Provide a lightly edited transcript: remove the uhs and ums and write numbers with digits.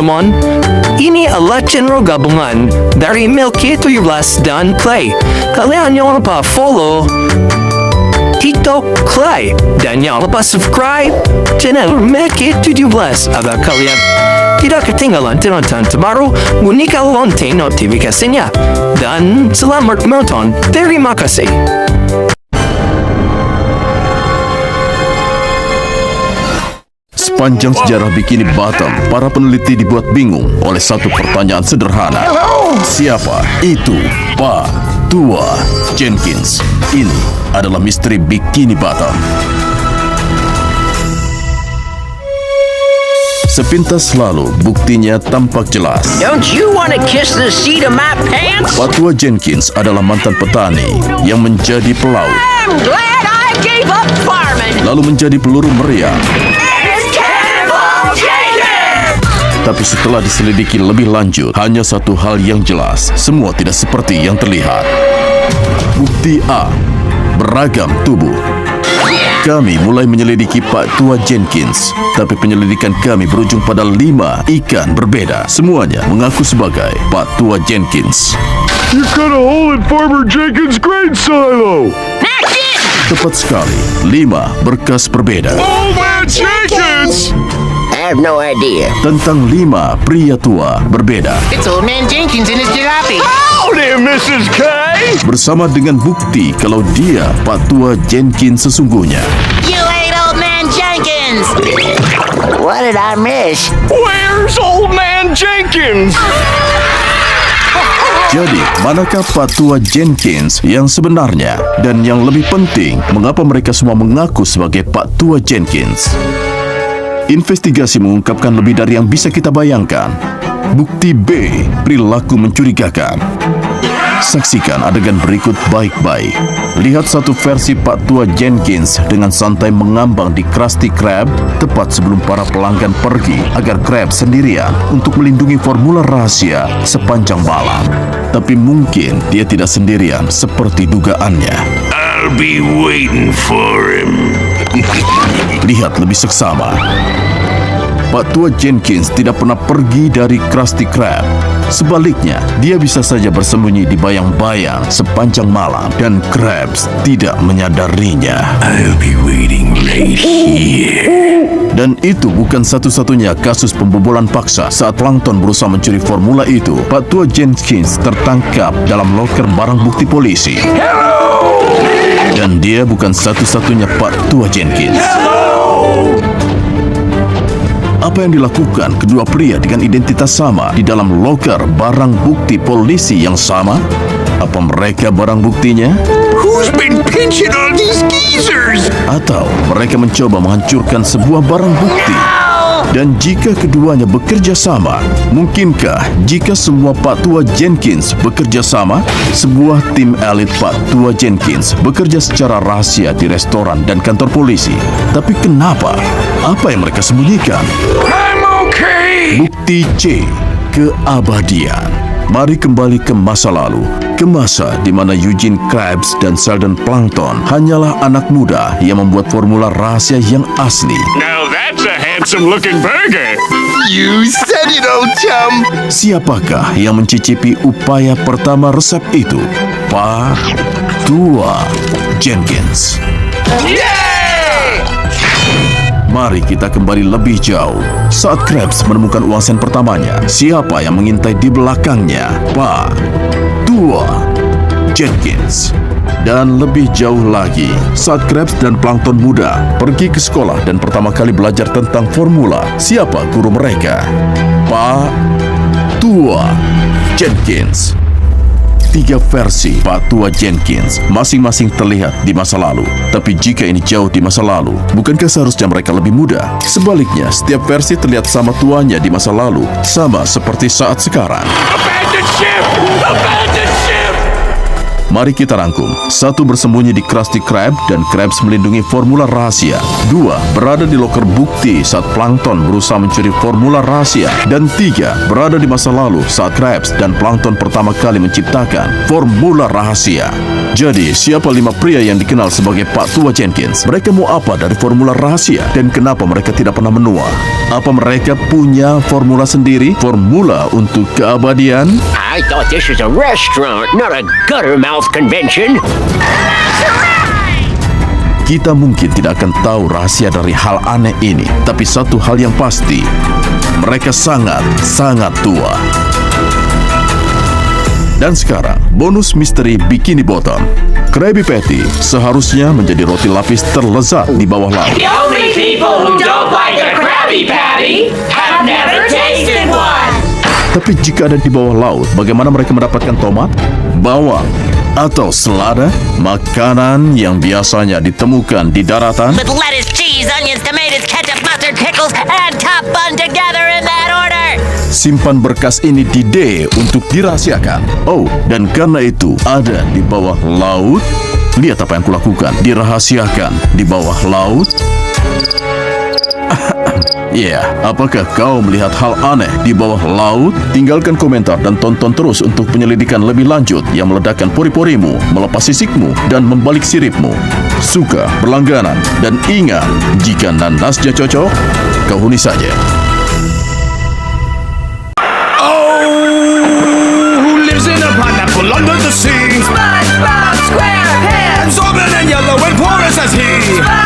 teman-teman. Ini adalah channel gabungan dari Milky 13 dan Clay. Kalian jangan lupa follow TikTok Clay dan jangan lupa subscribe channel Milky 17 agar kalian tidak ketinggalan tontonan terbaru. Bunyikan lonceng notifikasinya. Dan selamat menonton. Terima kasih. Sepanjang sejarah Bikini Bottom, para peneliti dibuat bingung oleh satu pertanyaan sederhana. Siapa itu Pak Tua Jenkins? Ini adalah misteri Bikini Bottom. Sepintas lalu, buktinya tampak jelas. Don't you want to kiss the seat of my pants? Pak Tua Jenkins adalah mantan petani yang menjadi pelaut, I'm glad I gave up farming. lalu menjadi peluru meriam. Tapi setelah diselidiki lebih lanjut, hanya satu hal yang jelas, semua tidak seperti yang terlihat. Bukti A, beragam tubuh. Kami mulai menyelidiki Pak Tua Jenkins, tapi penyelidikan kami berujung pada 5 ikan berbeda. Semuanya mengaku sebagai Pak Tua Jenkins. You cut a hole in Farmer Jenkins' grain silo! That's it! Tepat sekali, 5 berkas berbeda. Old man Jenkins! I have no idea. Tentang 5 pria tua berbeda. It's old man Jenkins and his jalopy. Howdy, Mrs. K! Bersama dengan bukti kalau dia Pak Tua Jenkins sesungguhnya. You ain't old man Jenkins. What did I miss? Where's old man Jenkins? Jadi, manakah Pak Tua Jenkins yang sebenarnya? Dan yang lebih penting, mengapa mereka semua mengaku sebagai Pak Tua Jenkins? Investigasi mengungkapkan lebih dari yang bisa kita bayangkan. Bukti B, perilaku mencurigakan. Saksikan adegan berikut baik-baik. Lihat satu versi Pak Tua Jenkins dengan santai mengambang di Krusty Krab tepat sebelum para pelanggan pergi agar Krab sendirian untuk melindungi formula rahasia sepanjang malam. Tapi mungkin dia tidak sendirian seperti dugaannya. I'll be waiting for him. Lihat lebih seksama. Pak Tua Jenkins tidak pernah pergi dari Krusty Krab. Sebaliknya, dia bisa saja bersembunyi di bayang-bayang sepanjang malam dan Krabs tidak menyadarinya. I'll be waiting right here. Dan itu bukan satu-satunya kasus pembobolan paksa saat Plankton berusaha mencuri formula itu. Pak Tua Jenkins tertangkap dalam loker barang bukti polisi. Dan dia bukan satu-satunya Pak Tua Jenkins. Apa yang dilakukan kedua pria dengan identitas sama di dalam loker barang bukti polisi yang sama? Apa mereka barang buktinya? Who's been pinching all these geezers? Atau mereka mencoba menghancurkan sebuah barang bukti? Dan jika keduanya bekerja sama, mungkinkah jika semua Pak Tua Jenkins bekerja sama, sebuah tim elit Pak Tua Jenkins bekerja secara rahasia di restoran dan kantor polisi? Tapi kenapa? Apa yang mereka sembunyikan? I'm okay! Bukti C, keabadian. Mari kembali ke masa lalu, ke masa di mana Eugene Krabs dan Sheldon Plankton hanyalah anak muda yang membuat formula rahasia yang asli. Now that's a handsome-looking burger! You said it, old chum! Siapakah yang mencicipi upaya pertama resep itu? Pak Tua Jenkins. Mari kita kembali lebih jauh. Saat Krabs menemukan uang sen pertamanya, siapa yang mengintai di belakangnya? Pak Tua Jenkins. Dan lebih jauh lagi, saat Krabs dan Plankton muda pergi ke sekolah dan pertama kali belajar tentang formula, siapa guru mereka? Pak Tua Jenkins. 3 versi Pak Tua Jenkins masing-masing terlihat di masa lalu. Tapi jika ini jauh di masa lalu, bukankah seharusnya mereka lebih muda? Sebaliknya, setiap versi terlihat sama tuanya di masa lalu, sama seperti saat sekarang. Abandon ship! Abandon ship! Mari kita rangkum. 1. Bersembunyi di Krusty Krab dan Krabs melindungi formula rahasia. 2. Berada di loker bukti saat Plankton berusaha mencuri formula rahasia. Dan 3. Berada di masa lalu saat Krabs dan Plankton pertama kali menciptakan formula rahasia. Jadi, siapa 5 pria yang dikenal sebagai Pak Tua Jenkins? Mereka mau apa dari formula rahasia? Dan kenapa mereka tidak pernah menua? Apa mereka punya formula sendiri? Formula untuk keabadian? I thought this was a restaurant, not a gutter mouth convention. Kita mungkin tidak akan tahu rahasia dari hal aneh ini, tapi satu hal yang pasti, mereka sangat tua. Dan sekarang, bonus misteri Bikini Bottom. Krabby Patty seharusnya menjadi roti lapis terlezat di bawah laut. The only people who don't like a Krabby Patty have never tasted one. Tapi jika ada di bawah laut, bagaimana mereka mendapatkan tomat, bawang, atau selada? Makanan yang biasanya ditemukan di daratan With lettuce, cheese, onions, tomatoes, ketchup, mustard, pickles, and top bun together in that order. simpan berkas ini di D untuk dirahasiakan. Oh, dan karena itu ada di bawah laut. Lihat apa yang kulakukan. Dirahasiakan di bawah laut. Ya, apakah kau melihat hal aneh di bawah laut? Tinggalkan komentar dan tonton terus untuk penyelidikan lebih lanjut yang meledakkan pori-porimu, melepas sisikmu, dan membalik siripmu. Suka, berlangganan, dan ingat, jika nanasnya cocok, kau huni saja. Who lives in a pineapple under the sea? SpongeBob SquarePants! Absorbent and yellow and porous as he.